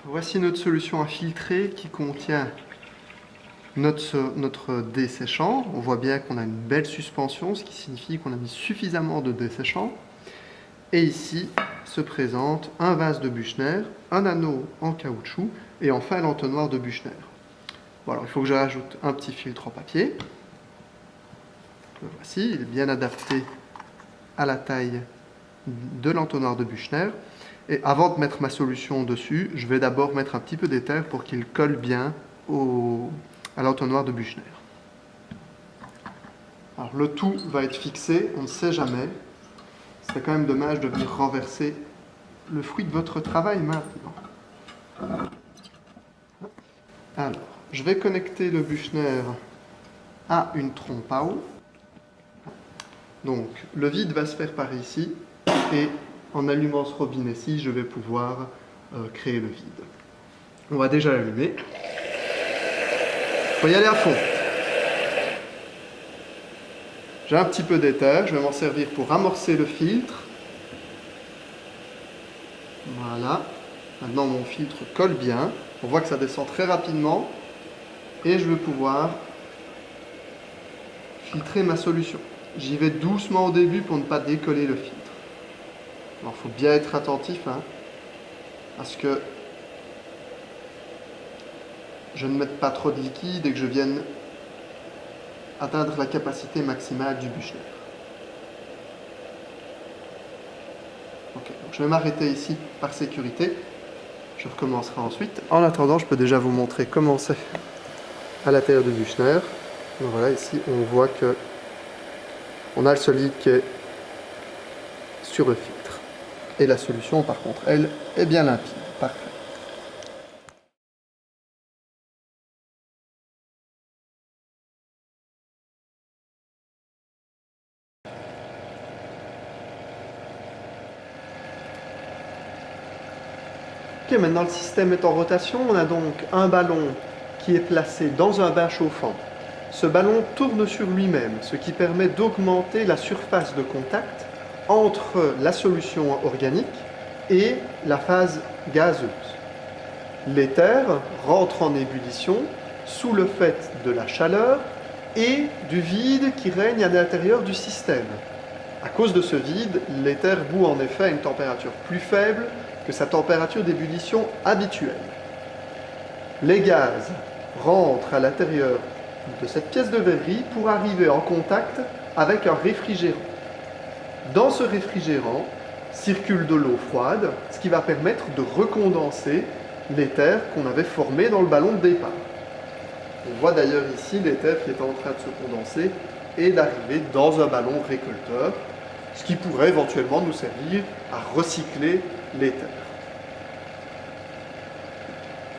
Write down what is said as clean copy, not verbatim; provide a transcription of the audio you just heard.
Voici notre solution à filtrer qui contient notre desséchant. On voit bien qu'on a une belle suspension, ce qui signifie qu'on a mis suffisamment de desséchant. Et ici se présente un vase de Büchner, un anneau en caoutchouc et enfin l'entonnoir de Büchner. Bon, alors il faut que je rajoute un petit filtre en papier. Le voici, il est bien adapté à la taille de l'entonnoir de Büchner. Et avant de mettre ma solution dessus, je vais d'abord mettre un petit peu d'éther pour qu'il colle bien à l'entonnoir de Büchner. Alors le tout va être fixé, on ne sait jamais. C'est quand même dommage de venir renverser le fruit de votre travail maintenant. Alors, je vais connecter le Büchner à une trompe à eau. Donc, le vide va se faire par ici, et en allumant ce robinet-ci, je vais pouvoir créer le vide. On va déjà l'allumer. Il faut y aller à fond. J'ai un petit peu d'éther, je vais m'en servir pour amorcer le filtre. Voilà. Maintenant, mon filtre colle bien. On voit que ça descend très rapidement. Et je vais pouvoir filtrer ma solution. J'y vais doucement au début pour ne pas décoller le filtre. Alors, il faut bien être attentif à ce que je ne mette pas trop de liquide et que je vienne atteindre la capacité maximale du Büchner. Ok, donc je vais m'arrêter ici par sécurité. Je recommencerai ensuite. En attendant, je peux déjà vous montrer comment c'est à l'intérieur du Büchner. Donc voilà, ici on voit que on a le solide qui est sur le filtre. Et la solution, par contre, elle est bien limpide. Parfait. Ok, maintenant le système est en rotation. On a donc un ballon qui est placé dans un bain chauffant. Ce ballon tourne sur lui-même, ce qui permet d'augmenter la surface de contact entre la solution organique et la phase gazeuse. L'éther rentre en ébullition sous le fait de la chaleur et du vide qui règne à l'intérieur du système. À cause de ce vide, l'éther bout en effet à une température plus faible que sa température d'ébullition habituelle. Les gaz rentrent à l'intérieur de cette pièce de verrerie pour arriver en contact avec un réfrigérant. Dans ce réfrigérant circule de l'eau froide, ce qui va permettre de recondenser l'éther qu'on avait formé dans le ballon de départ. On voit d'ailleurs ici l'éther qui est en train de se condenser et d'arriver dans un ballon récolteur, ce qui pourrait éventuellement nous servir à recycler l'éther.